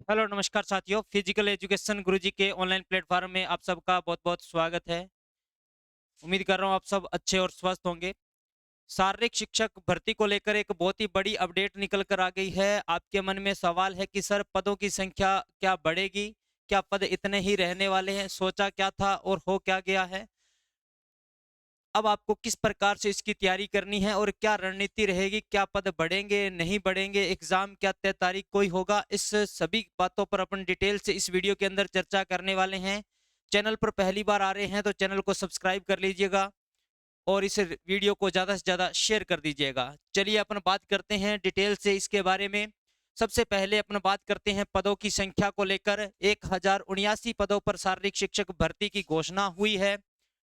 Hello नमस्कार साथियों, physical education गुरुजी के ऑनलाइन प्लेटफॉर्म में आप सबका बहुत बहुत स्वागत है। उम्मीद कर रहा हूँ आप सब अच्छे और स्वस्थ होंगे। शारीरिक शिक्षक भर्ती को लेकर एक बहुत ही बड़ी अपडेट निकल कर आ गई है। आपके मन में सवाल है कि सर पदों की संख्या क्या बढ़ेगी, क्या पद इतने ही रहने वाले हैं, सोचा क्या था और हो क्या गया है। अब आपको किस प्रकार से इसकी तैयारी करनी है और क्या रणनीति रहेगी, क्या पद बढ़ेंगे नहीं बढ़ेंगे, एग्जाम क्या तय तारीख को ही होगा, इस सभी बातों पर अपन डिटेल से इस वीडियो के अंदर चर्चा करने वाले हैं। चैनल पर पहली बार आ रहे हैं तो चैनल को सब्सक्राइब कर लीजिएगा और इस वीडियो को ज़्यादा से ज़्यादा शेयर कर दीजिएगा। चलिए अपन बात करते हैं डिटेल से इसके बारे में। सबसे पहले अपन बात करते हैं पदों की संख्या को लेकर। 1079 पदों पर शारीरिक शिक्षक भर्ती की घोषणा हुई है।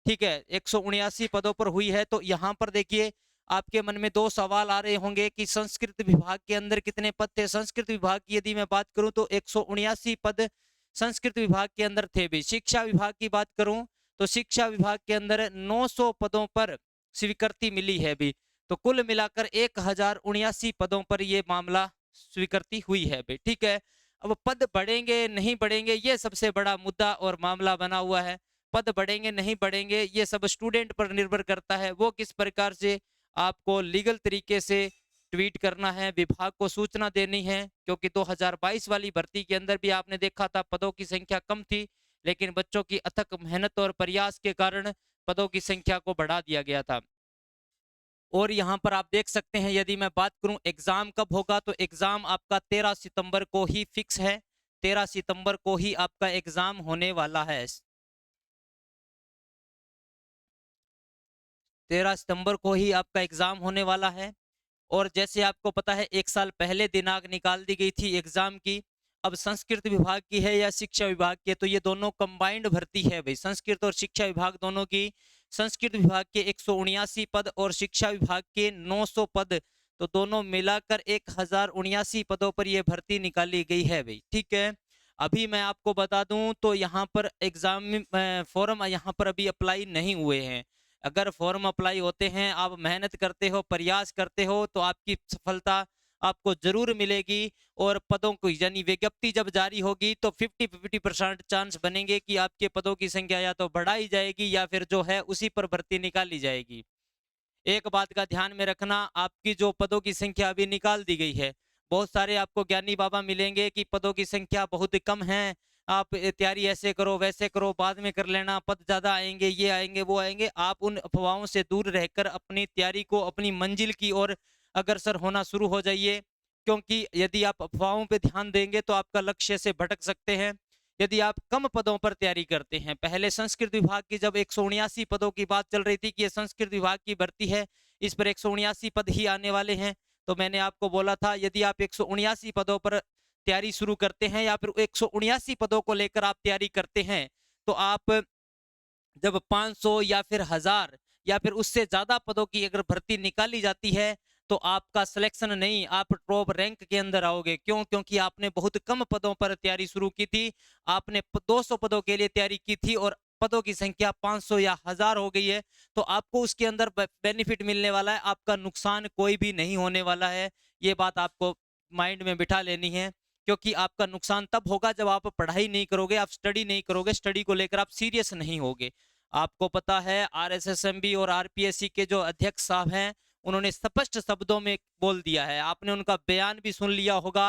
ठीक है, 179 पदों पर हुई है। तो यहाँ पर देखिए, आपके मन में दो सवाल आ रहे होंगे कि संस्कृत विभाग के अंदर कितने पद थे। संस्कृत विभाग की यदि मैं बात करूं तो 179 पद संस्कृत विभाग के अंदर थे भी। शिक्षा विभाग की बात करूं तो शिक्षा विभाग के अंदर 900 पदों पर स्वीकृति मिली है भी। तो कुल मिलाकर 1079 पदों पर यह मामला स्वीकृति हुई है भी। ठीक है, अब पद बढ़ेंगे नहीं बढ़ेंगे ये सबसे बड़ा मुद्दा और मामला बना हुआ है। पद बढ़ेंगे नहीं बढ़ेंगे ये सब स्टूडेंट पर निर्भर करता है, वो किस प्रकार से आपको लीगल तरीके से ट्वीट करना है, विभाग को सूचना देनी है। क्योंकि 2022 वाली भर्ती के अंदर भी आपने देखा था पदों की संख्या कम थी, लेकिन बच्चों की अथक मेहनत और प्रयास के कारण पदों की संख्या को बढ़ा दिया गया था। और यहाँ पर आप देख सकते हैं, यदि मैं बात करूं एग्जाम कब होगा तो एग्जाम आपका 13 सितंबर को ही फिक्स है। 13 सितंबर को ही आपका एग्जाम होने वाला है। 13 सितंबर को ही आपका एग्जाम होने वाला है। और जैसे आपको पता है, एक साल पहले दिनांक निकाल दी गई थी एग्जाम की। अब संस्कृत विभाग की है या शिक्षा विभाग की है, तो ये दोनों कंबाइंड भर्ती है भाई, संस्कृत और शिक्षा विभाग दोनों की। संस्कृत विभाग के 179 पद और शिक्षा विभाग के 900 पद, तो दोनों मिलाकर 1079 पदों पर यह भर्ती निकाली गई है भाई। ठीक है, अभी मैं आपको बता दूं तो यहाँ पर एग्जाम फॉर्म यहाँ पर अभी अप्लाई नहीं हुए हैं। अगर फॉर्म अप्लाई होते हैं, आप मेहनत करते हो, प्रयास करते हो, तो आपकी सफलता आपको जरूर मिलेगी। और पदों को यानी विज्ञप्ति जब जारी होगी तो 50-50% चांस बनेंगे कि आपके पदों की संख्या या तो बढ़ाई जाएगी या फिर जो है उसी पर भर्ती निकाली जाएगी। एक बात का ध्यान में रखना, आपकी जो पदों की संख्या अभी निकाल दी गई है, बहुत सारे आपको ज्ञानी बाबा मिलेंगे कि पदों की संख्या बहुत कम है, आप तैयारी ऐसे करो वैसे करो, बाद में कर लेना, पद ज्यादा आएंगे, ये आएंगे वो आएंगे। आप उन अफवाहों से दूर रहकर अपनी तैयारी को अपनी मंजिल की ओर अग्रसर होना शुरू हो जाइए। क्योंकि यदि आप अफवाहों पर ध्यान देंगे तो आपका लक्ष्य से भटक सकते हैं। यदि आप कम पदों पर तैयारी करते हैं, पहले संस्कृत विभाग की जब 179 पदों की बात चल रही थी कि ये संस्कृत विभाग की भर्ती है, इस पर 179 पद ही आने वाले हैं, तो मैंने आपको बोला था यदि आप 179 पदों पर तैयारी शुरू करते हैं या फिर 179 पदों को लेकर आप तैयारी करते हैं, तो आप जब 500 या फिर 1000 या फिर उससे ज्यादा पदों की अगर भर्ती निकाली जाती है, तो आपका सिलेक्शन नहीं, आप टॉप रैंक के अंदर आओगे। क्यों? क्योंकि आपने बहुत कम पदों पर तैयारी शुरू की थी। आपने 200 पदों के लिए तैयारी की थी और पदों की संख्या 500 या 1000 हो गई है। तो आपको उसके अंदर बेनिफिट मिलने वाला है, आपका नुकसान कोई भी नहीं होने वाला है। ये बात आपको माइंड में बिठा लेनी है। क्योंकि आपका नुकसान तब होगा जब आप पढ़ाई नहीं करोगे, आप स्टडी नहीं करोगे, स्टडी को लेकर आप सीरियस नहीं होगे। आपको पता है आरएसएसएमबी और आरपीएससी के जो अध्यक्ष साहब हैं, उन्होंने स्पष्ट शब्दों में बोल दिया है, आपने उनका बयान भी सुन लिया होगा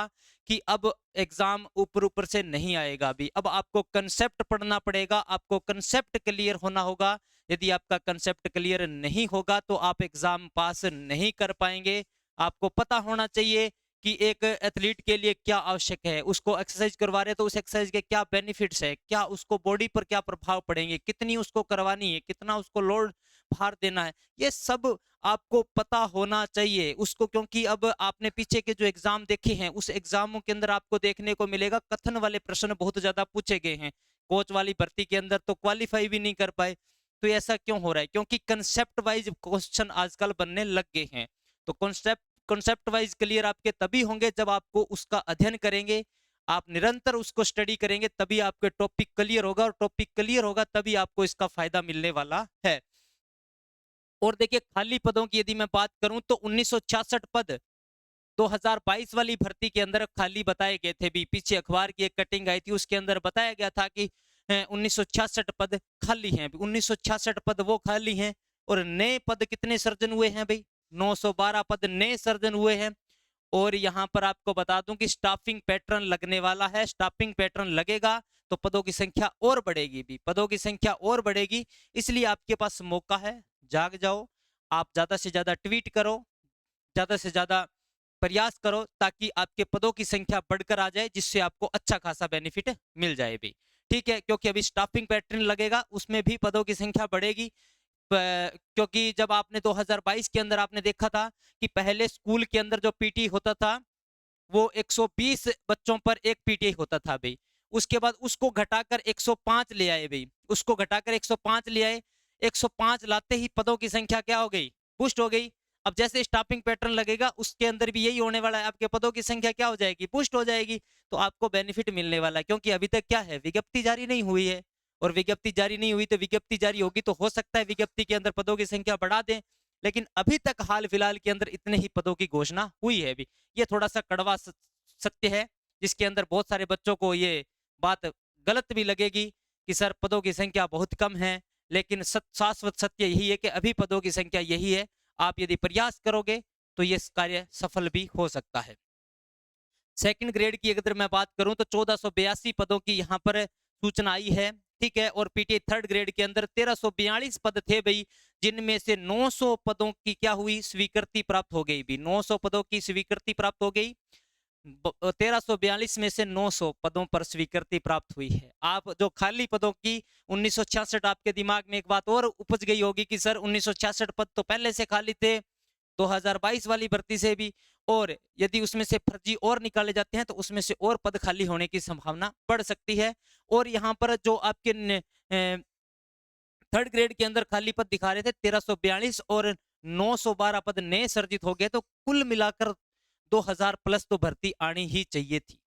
कि अब एग्जाम ऊपर ऊपर से नहीं आएगा भी, अब आपको कंसेप्ट पढ़ना पड़ेगा, आपको कंसेप्ट क्लियर होना होगा। यदि आपका कंसेप्ट क्लियर नहीं होगा तो आप एग्जाम पास नहीं कर पाएंगे। आपको पता होना चाहिए कि एक एथलीट के लिए क्या आवश्यक है, उसको एक्सरसाइज करवा रहे हैं तो उस एक्सरसाइज के क्या बेनिफिट्स है, क्या उसको बॉडी पर क्या प्रभाव पड़ेंगे, कितनी उसको करवानी है, कितना उसको लोड भार देना है, ये सब आपको पता होना चाहिए उसको। क्योंकि अब आपने पीछे के जो एग्जाम देखे हैं, उस एग्जामों के अंदर आपको देखने को मिलेगा कथन वाले प्रश्न बहुत ज्यादा पूछे गए हैं। कोच वाली भर्ती के अंदर तो क्वालिफाई भी नहीं कर पाए। तो ऐसा क्यों हो रहा है? क्योंकि कंसेप्ट वाइज क्वेश्चन आजकल बनने लग गए हैं। तो कॉन्सेप्ट कॉन्सेप्ट वाइज क्लियर आपके तभी होंगे जब आपको उसका अध्ययन करेंगे, आप निरंतर उसको स्टडी करेंगे, तभी आपके टॉपिक क्लियर होगा, और टॉपिक क्लियर होगा तभी आपको इसका फायदा मिलने वाला है। और देखिए, खाली पदों की यदि मैं बात करूं तो 1966 पद 2022 वाली भर्ती के अंदर खाली बताए गए थे भी, पीछे अखबार की एक कटिंग आई थी, उसके अंदर बताया गया था कि 1966 पद खाली हैं। 1966 पद वो खाली हैं और नए पद कितने सर्जन हुए हैं भाई? 912 पद नए सर्जन हुए हैं। और यहाँ पर आपको बता दूं कि स्टाफिंग पैटर्न लगने वाला है। स्टाफिंग पैटर्न लगेगा तो पदों की संख्या और बढ़ेगी भी, पदों की संख्या और बढ़ेगी। इसलिए आपके पास मौका है, जाग जाओ। आप ज्यादा से ज्यादा ट्वीट करो, ज्यादा से ज्यादा प्रयास करो, ताकि आपके पदों की संख्या बढ़कर आ जाए, जिससे आपको अच्छा खासा बेनिफिट मिल जाए भी। ठीक है, क्योंकि अभी स्टाफिंग पैटर्न लगेगा, उसमें भी पदों की संख्या बढ़ेगी। क्योंकि जब आपने 2022 के अंदर आपने देखा था कि पहले स्कूल के अंदर जो पीटी होता था वो 120 बच्चों पर एक पीटीआई होता था भाई। उसके बाद उसको घटाकर 105 ले आए भाई, उसको घटाकर 105 ले आए। 105 लाते ही पदों की संख्या क्या हो गई? बूस्ट हो गई। अब जैसे स्टाफिंग पैटर्न लगेगा उसके अंदर भी यही होने वाला है, आपके पदों की संख्या क्या हो जाएगी? बूस्ट हो जाएगी। तो आपको बेनिफिट मिलने वाला है, क्योंकि अभी तक क्या है, विज्ञप्ति जारी नहीं हुई है। और विज्ञप्ति जारी नहीं हुई तो विज्ञप्ति जारी होगी तो हो सकता है विज्ञप्ति के अंदर पदों की संख्या बढ़ा दें, लेकिन अभी तक हाल फिलहाल के अंदर इतने ही पदों की घोषणा हुई है अभी। ये थोड़ा सा कड़वा सत्य है, जिसके अंदर बहुत सारे बच्चों को ये बात गलत भी लगेगी कि सर पदों की संख्या बहुत कम है, लेकिन शाश्वत सत्य यही है कि अभी पदों की संख्या यही है। आप यदि प्रयास करोगे तो ये कार्य सफल भी हो सकता है। सेकंड ग्रेड की अगर मैं बात करूं तो 1482 पदों की यहाँ पर सूचना आई है। ठीक है, और पीटी थर्ड ग्रेड के अंदर 1342 पद थे भाई, जिनमें से 900 पदों की क्या हुई? स्वीकृति प्राप्त हो गई भी। 900 पदों की स्वीकृति प्राप्त हो गई। 1342 में से 900 पदों पर स्वीकृति प्राप्त हुई है। आप जो खाली पदों की 1966, आपके दिमाग में एक बात और उपज गई होगी कि सर 1966 पद तो पहले से खाली थे 2022 वाली भर्ती से भी, और यदि उसमें से फर्जी और निकाले जाते हैं तो उसमें से और पद खाली होने की संभावना बढ़ सकती है। और यहाँ पर जो आपके थर्ड ग्रेड के अंदर खाली पद दिखा रहे थे 1342 और 912 पद नए सर्जित हो गए, तो कुल मिलाकर 2000 प्लस तो भर्ती आनी ही चाहिए थी,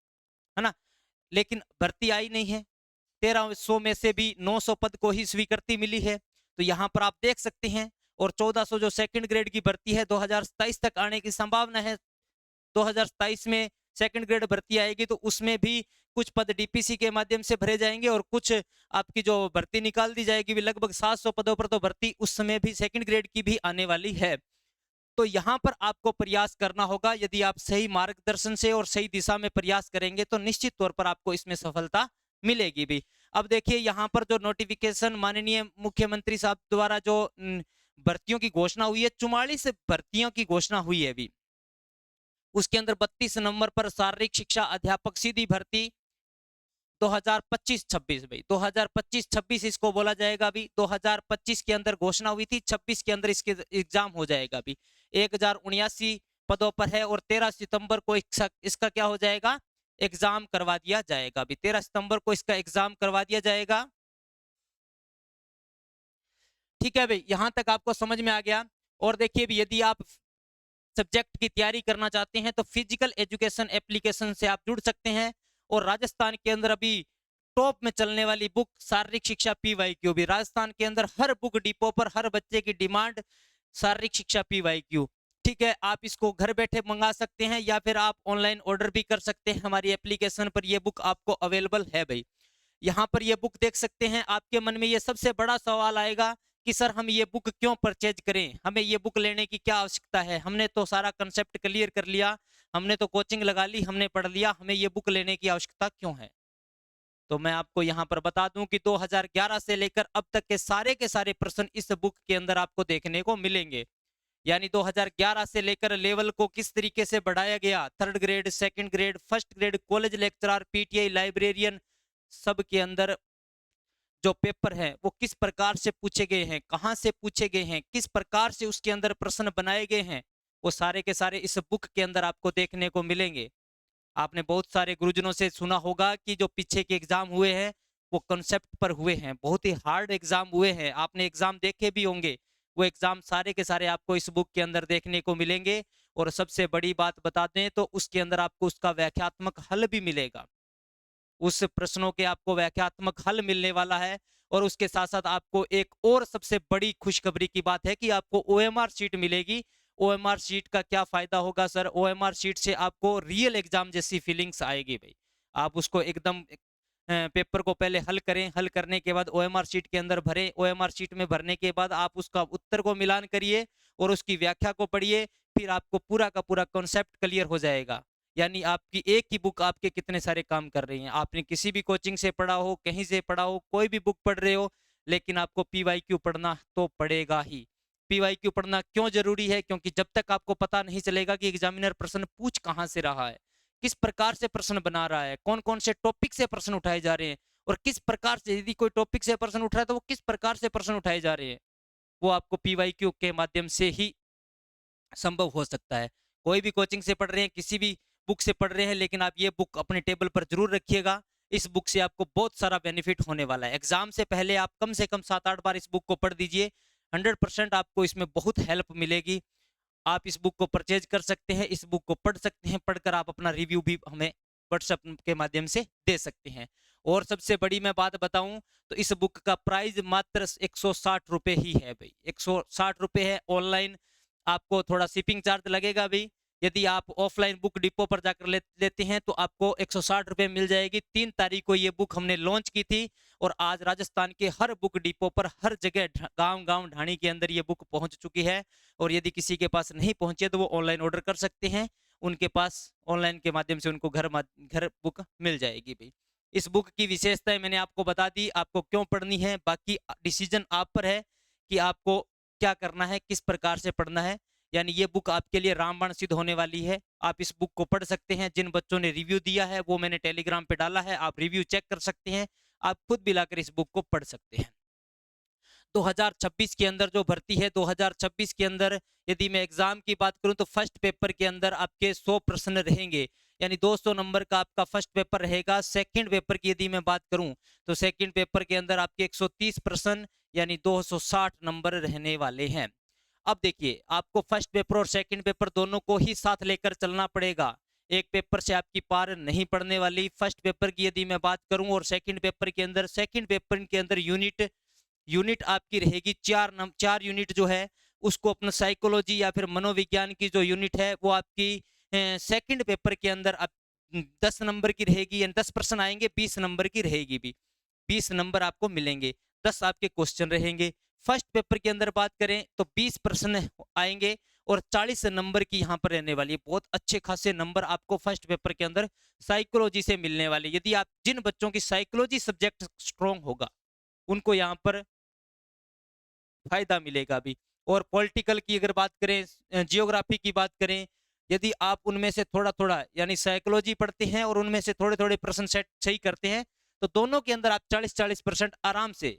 है ना? लेकिन भर्ती आई नहीं है। 1300 में से भी 900 पद को ही स्वीकृति मिली है, तो यहाँ पर आप देख सकते हैं। और 1400 जो सेकंड ग्रेड की भर्ती है 2027 तक आने की संभावना है। 2027 में सेकंड ग्रेड भर्ती आएगी तो उसमें भी कुछ पद डीपीसी के माध्यम से भरे जाएंगे और कुछ आपकी जो भर्ती निकाल दी जाएगी भी, लगभग 700 पदों पर तो भर्ती उस समय भी सेकंड ग्रेड की भी आने वाली है। तो यहाँ पर आपको प्रयास करना होगा। यदि आप सही मार्गदर्शन से और सही दिशा में प्रयास करेंगे तो निश्चित तौर पर आपको इसमें सफलता मिलेगी भी। अब देखिए यहाँ पर जो नोटिफिकेशन माननीय मुख्यमंत्री साहब द्वारा जो भर्तियों की घोषणा हुई है, 44 भर्तियों की घोषणा हुई है अभी। उसके अंदर 32 नंबर पर शारीरिक शिक्षा अध्यापक सीधी भर्ती 2025-26 भाई, 2025-26 इसको बोला जाएगा अभी। 2025 के अंदर घोषणा हुई थी, 26 के अंदर इसके एग्जाम हो जाएगा अभी। 1079 पदों पर है और 13 सितंबर को इसका क्या हो जाएगा? एग्जाम करवा दिया जाएगा अभी। 13 सितंबर को इसका एग्जाम करवा दिया जाएगा। ठीक है भाई, यहां तक आपको समझ में आ गया। और देखिए भी, यदि आप सब्जेक्ट की तैयारी करना चाहते हैं तो फिजिकल एजुकेशन एप्लीकेशन से आप जुड़ सकते हैं। और राजस्थान के अंदर अभी टॉप में चलने वाली बुक शारीरिक शिक्षा पीवाईक्यू भी, राजस्थान के अंदर हर बुक डिपो पर हर बच्चे की डिमांड शारीरिक शिक्षा पीवाईक्यू। ठीक है, आप इसको घर बैठे मंगा सकते हैं या फिर आप ऑनलाइन ऑर्डर भी कर सकते हैं। हमारी एप्लीकेशन पर यह बुक आपको अवेलेबल है भाई। यहाँ पर ये बुक देख सकते हैं। आपके मन में ये सबसे बड़ा सवाल आएगा कि सर हम ये बुक क्यों परचेज करें, हमें ये बुक लेने की क्या आवश्यकता है? हमने तो सारा कंसेप्ट क्लियर कर लिया, हमने तो कोचिंग लगा ली, हमने पढ़ लिया, हमें ये बुक लेने की आवश्यकता क्यों है? तो मैं आपको यहाँ पर बता दूं कि 2011 से लेकर अब तक के सारे प्रश्न इस बुक के अंदर आपको देखने को मिलेंगे। यानी 2011 से लेकर लेवल को किस तरीके से बढ़ाया गया, third grade, second grade, first grade, college lecturer, PTI, librarian, सब के अंदर जो पेपर है वो किस प्रकार से पूछे गए हैं, कहां से पूछे गए हैं, किस प्रकार से उसके अंदर प्रश्न बनाए गए हैं, वो सारे के सारे इस बुक के अंदर आपको देखने को मिलेंगे। आपने बहुत सारे गुरुजनों से सुना होगा कि जो पीछे के एग्जाम हुए हैं वो कॉन्सेप्ट पर हुए हैं, बहुत ही हार्ड एग्जाम हुए हैं, आपने एग्जाम देखे भी होंगे। वो एग्जाम सारे के सारे आपको इस बुक के अंदर देखने को मिलेंगे। और सबसे बड़ी बात बता दें तो उसके अंदर आपको उसका व्याख्यात्मक हल भी मिलेगा। उस प्रश्नों के आपको व्याख्यात्मक हल मिलने वाला है। और उसके साथ साथ आपको एक और सबसे बड़ी खुशखबरी की बात है कि आपको ओएमआर शीट मिलेगी। ओएमआर शीट का क्या फायदा होगा सर? ओएमआर शीट से आपको रियल एग्जाम जैसी फीलिंग्स आएगी भाई। आप उसको एकदम पेपर को पहले हल करें, हल करने के बाद ओएमआर शीट के अंदर भरें, ओएमआर शीट में भरने के बाद आप उसका उत्तर को मिलान करिए और उसकी व्याख्या को पढ़िए, फिर आपको पूरा का पूरा कॉन्सेप्ट क्लियर हो जाएगा। यानी आपकी एक ही बुक आपके कितने सारे काम कर रही है। आपने किसी भी कोचिंग से पढ़ा हो, कहीं से पढ़ा हो, कोई भी बुक पढ़ रहे हो, लेकिन आपको पीवाईक्यू पढ़ना तो पड़ेगा ही। पीवाईक्यू पढ़ना क्यों जरूरी है? क्योंकि जब तक आपको पता नहीं चलेगा कि एग्जामिनर प्रश्न पूछ कहां से रहा है, किस प्रकार से प्रश्न बना रहा है, कौन कौन से टॉपिक से प्रश्न उठाए जा रहे हैं, और किस प्रकार से, यदि कोई टॉपिक से प्रश्न उठ रहा है तो वो किस प्रकार से प्रश्न उठाए जा रहे हैं, वो आपको पीवाईक्यू के माध्यम से ही संभव हो सकता है। कोई भी कोचिंग से पढ़ रहे हैं, किसी भी बुक से पढ़ रहे हैं, लेकिन आप ये बुक अपने टेबल पर जरूर रखिएगा। इस बुक से आपको बहुत सारा बेनिफिट होने वाला है। एग्जाम से पहले आप कम से कम 7-8 बार इस बुक को पढ़ दीजिए। 100% आपको इसमें बहुत हेल्प मिलेगी। आप इस बुक को परचेज कर सकते हैं, इस बुक को पढ़ सकते हैं, पढ़कर आप अपना रिव्यू भी हमें व्हाट्सएप के माध्यम से दे सकते हैं। और सबसे बड़ी मैं बात बताऊं तो इस बुक का प्राइस मात्र 160 रुपए ही है भाई। 160 रुपए है। ऑनलाइन आपको थोड़ा शिपिंग चार्ज लगेगा भाई। यदि आप ऑफलाइन बुक डिपो पर जाकर लेते हैं तो आपको 160 रुपए मिल जाएगी। 3 तारीख को ये बुक हमने लॉन्च की थी और आज राजस्थान के हर बुक डिपो पर, हर जगह, गांव गांव ढाणी के अंदर ये बुक पहुंच चुकी है। और यदि किसी के पास नहीं पहुंचे तो वो ऑनलाइन ऑर्डर कर सकते हैं, उनके पास ऑनलाइन के माध्यम से उनको घर बुक मिल जाएगी भाई। इस बुक की विशेषताएं मैंने आपको बता दी, आपको क्यों पढ़नी है। बाकी डिसीजन आप पर है कि आपको क्या करना है, किस प्रकार से पढ़ना है। यानी ये बुक आपके लिए रामबाण सिद्ध होने वाली है। आप इस बुक को पढ़ सकते हैं। जिन बच्चों ने रिव्यू दिया है वो मैंने टेलीग्राम पे डाला है, आप रिव्यू चेक कर सकते हैं। आप खुद भी लाकर इस बुक को पढ़ सकते हैं। 2026 के अंदर जो भर्ती है, 2026 के अंदर यदि मैं एग्जाम की बात करूं तो फर्स्ट पेपर के अंदर आपके 100 प्रश्न रहेंगे, यानी 200 नंबर का आपका फर्स्ट पेपर रहेगा। सेकंड पेपर की यदि मैं बात करूं तो सेकंड पेपर के अंदर आपके 130 प्रश्न यानी 260 नंबर रहने वाले हैं। अब देखिए, आपको फर्स्ट पेपर और सेकंड पेपर दोनों को ही साथ लेकर चलना पड़ेगा। एक पेपर से आपकी पार नहीं पड़ने वाली। फर्स्ट पेपर की यदि मैं बात करूं और सेकंड पेपर के अंदर, सेकंड पेपर के अंदर यूनिट आपकी रहेगी 4 यूनिट जो है उसको अपना साइकोलॉजी या फिर मनोविज्ञान की जो यूनिट है वो आपकी सेकंड पेपर के अंदर 10 नंबर की रहेगी, यानी 10 प्रश्न आएंगे, 20 नंबर की रहेगी भी। 20 नंबर आपको मिलेंगे, 10 आपके क्वेश्चन रहेंगे। फर्स्ट पेपर के अंदर बात करें तो 20 प्रश्न आएंगे और 40 नंबर की यहाँ पर रहने वाली है। बहुत अच्छे खासे नंबर आपको फर्स्ट पेपर के अंदर साइकोलॉजी से मिलने वाले। यदि आप, जिन बच्चों की साइकोलॉजी सब्जेक्ट स्ट्रॉन्ग होगा उनको यहाँ पर फायदा मिलेगा भी। और पॉलिटिकल की अगर बात करें, जियोग्राफी की बात करें, यदि आप उनमें से थोड़ा थोड़ा यानी साइकोलॉजी पढ़ते हैं और उनमें से थोड़े थोड़े प्रश्न सेट सही करते हैं तो दोनों के अंदर आप 40-40% आराम से,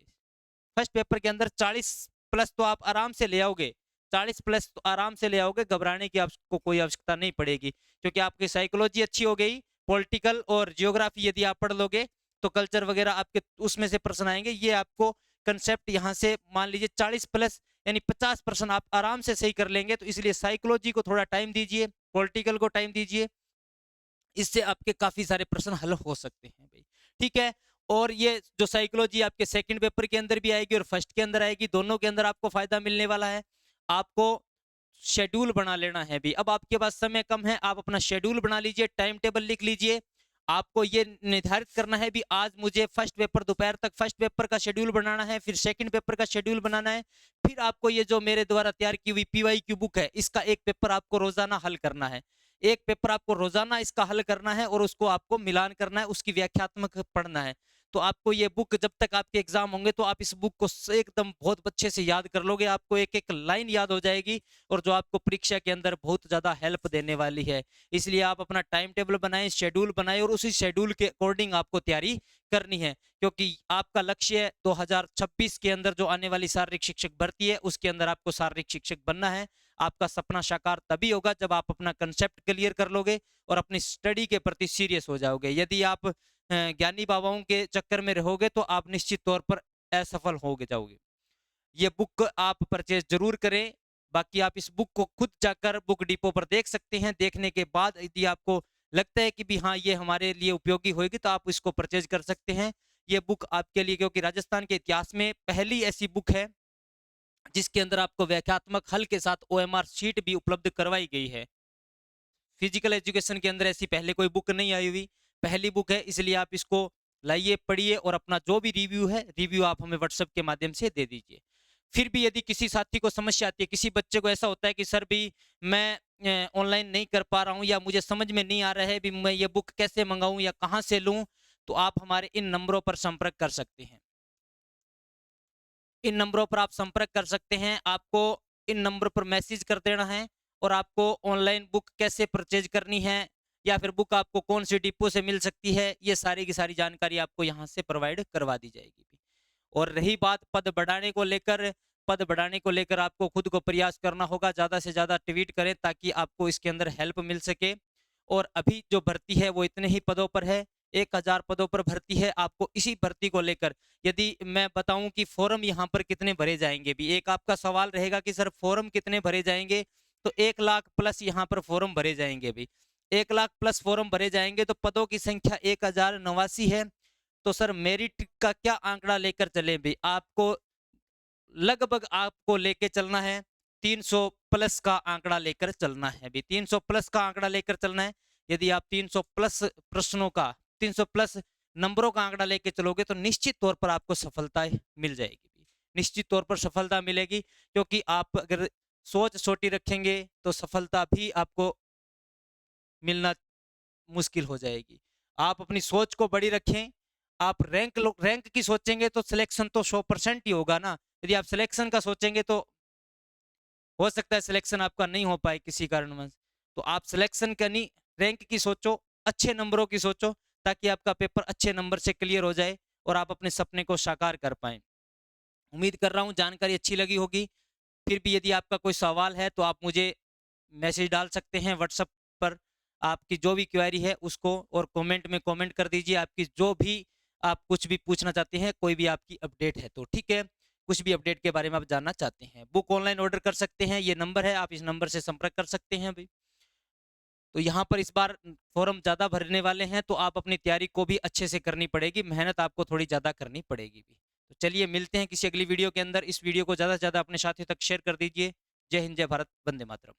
फर्स्ट पेपर के अंदर 40+ तो आप आराम से ले आओगे। 40+ तो आराम से ले आओगे, घबराने की आपको कोई आवश्यकता नहीं पड़ेगी, क्योंकि आपकी साइकोलॉजी अच्छी हो गई। पॉलिटिकल और जियोग्राफी यदि आप पढ़ लोगे तो कल्चर वगैरह आपके उसमें से प्रश्न आएंगे। ये आपको कंसेप्ट यहाँ से मान लीजिए 40+ यानी 50% आप आराम से सही कर लेंगे। तो इसलिए साइकोलॉजी को थोड़ा टाइम दीजिए, पॉलिटिकल को टाइम दीजिए, इससे आपके काफी सारे प्रश्न हल हो सकते हैं भाई। ठीक है। और ये जो साइकोलॉजी आपके सेकंड पेपर के अंदर भी आएगी और फर्स्ट के अंदर आएगी, दोनों के अंदर आपको फायदा मिलने वाला है। आपको शेड्यूल बना लेना है भी। अब आपके पास समय कम है, आप अपना शेड्यूल बना लीजिए, टाइम टेबल लिख लीजिए। आपको ये निर्धारित करना है भी आज मुझे फर्स्ट पेपर दोपहर तक फर्स्ट पेपर का शेड्यूल बनाना है, फिर सेकंड पेपर का शेड्यूल बनाना है, फिर आपको ये जो मेरे द्वारा तैयार की हुई पीवाईक्यू बुक है इसका एक पेपर आपको रोजाना हल करना है। एक पेपर आपको रोजाना इसका हल करना है और उसको आपको मिलान करना है, उसकी व्याख्यात्मक पढ़ना है। तो आपको ये बुक, जब तक आपके एग्जाम होंगे तो आप इस बुक को एकदम बहुत अच्छे से याद कर लोगे, आपको एक एक लाइन याद हो जाएगी और जो आपको परीक्षा के अंदर बहुत ज्यादा हेल्प देने वाली है। इसलिए आप अपना टाइम टेबल बनाएं, शेड्यूल बनाएं और उसी शेड्यूल के अकॉर्डिंग आपको तैयारी करनी है, क्योंकि आपका लक्ष्य 2026 के अंदर जो आने वाली शारीरिक शिक्षक भर्ती है उसके अंदर आपको शारीरिक शिक्षक बनना है। आपका सपना साकार तभी होगा जब आप अपना कंसेप्ट क्लियर कर लोगे और अपनी स्टडी के प्रति सीरियस हो जाओगे। यदि आप ज्ञानी बाबाओं के चक्कर में रहोगे तो आप निश्चित तौर पर असफल हो जाओगे। ये बुक आप परचेज जरूर करें। बाकी आप इस बुक को खुद जाकर बुक डिपो पर देख सकते हैं। देखने के बाद यदि आपको लगता है कि भी हाँ ये हमारे लिए उपयोगी होगी तो आप इसको परचेज कर सकते हैं। ये बुक आपके लिए, क्योंकि राजस्थान के इतिहास में पहली ऐसी बुक है जिसके अंदर आपको व्याख्यात्मक हल के साथ ओएमआर शीट भी उपलब्ध करवाई गई है। फिजिकल एजुकेशन के अंदर ऐसी पहले कोई बुक नहीं आई हुई, पहली बुक है, इसलिए आप इसको लाइए, पढ़िए और अपना जो भी रिव्यू है, रिव्यू आप हमें व्हाट्सएप के माध्यम से दे दीजिए। फिर भी यदि किसी साथी को समस्या आती है, किसी बच्चे को ऐसा होता है कि सर भी मैं ऑनलाइन नहीं कर पा रहा हूँ या मुझे समझ में नहीं आ रहा है भी मैं ये बुक कैसे मंगाऊं या कहाँ से लूं, तो आप हमारे इन नंबरों पर संपर्क कर सकते हैं। इन नंबरों पर आप संपर्क कर सकते हैं। आपको इन नंबर पर मैसेज कर देना है और आपको ऑनलाइन बुक कैसे परचेज करनी है या फिर बुक आपको कौन सी डिपो से मिल सकती है, ये सारी की सारी जानकारी आपको यहाँ से प्रोवाइड करवा दी जाएगी। और रही बात पद बढ़ाने को लेकर, पद बढ़ाने को लेकर आपको खुद को प्रयास करना होगा, ज़्यादा से ज़्यादा ट्वीट करें ताकि आपको इसके अंदर हेल्प मिल सके। और अभी जो भर्ती है वो इतने ही पदों पर है, 1000 पदों पर भर्ती है। आपको इसी भर्ती को लेकर यदि मैं बताऊं कि फॉर्म यहाँ पर कितने भरे जाएंगे, भी एक आपका सवाल रहेगा कि सर फॉर्म कितने भरे जाएंगे, तो 1 लाख प्लस यहाँ पर फॉर्म भरे जाएंगे। भी 1 लाख प्लस फॉर्म भरे जाएंगे तो पदों की संख्या 1089 है। तो सर मेरिट का क्या आंकड़ा लेकर चले भी, आपको लगभग आपको लेके चलना है 300 प्लस का आंकड़ा लेकर चलना है। भी 300 प्लस का आंकड़ा लेकर चलना है। यदि आप 300 प्लस प्रश्नों का, 300 प्लस नंबरों का आंकड़ा लेके चलोगे तो निश्चित तौर पर आपको सफलता मिल जाएगी। निश्चित तौर पर सफलता मिलेगी, क्योंकि आप अगर सोच छोटी रखेंगे तो सफलता भी आपको मिलना मुश्किल हो जाएगी। आप अपनी सोच को बड़ी रखें। आप रैंक की सोचेंगे तो सिलेक्शन तो 100% ही होगा ना। यदि आप सिलेक्शन का सोचेंगे तो हो सकता है सिलेक्शन आपका नहीं हो पाए किसी कारणवश। तो आप सिलेक्शन का नहीं, रैंक की सोचो, अच्छे नंबरों की सोचो, ताकि आपका पेपर अच्छे नंबर से क्लियर हो जाए और आप अपने सपने को साकार कर पाए। उम्मीद कर रहा हूँ जानकारी अच्छी लगी होगी। फिर भी यदि आपका कोई सवाल है तो आप मुझे मैसेज डाल सकते हैं व्हाट्सएप पर। आपकी जो भी क्वेरी है उसको, और कमेंट में कमेंट कर दीजिए। आपकी जो भी, आप कुछ भी पूछना चाहते हैं, कोई भी आपकी अपडेट है तो ठीक है, कुछ भी अपडेट के बारे में आप जानना चाहते हैं, बुक ऑनलाइन ऑर्डर कर सकते हैं। ये नंबर है, आप इस नंबर से संपर्क कर सकते हैं अभी। तो यहाँ पर इस बार फॉर्म ज़्यादा भरने वाले हैं, तो आप अपनी तैयारी को भी अच्छे से करनी पड़ेगी, मेहनत आपको थोड़ी ज़्यादा करनी पड़ेगी भी। तो चलिए मिलते हैं किसी अगली वीडियो के अंदर। इस वीडियो को ज़्यादा से ज़्यादा अपने साथियों तक शेयर कर दीजिए। जय हिंद, जय भारत, वंदे मातरम।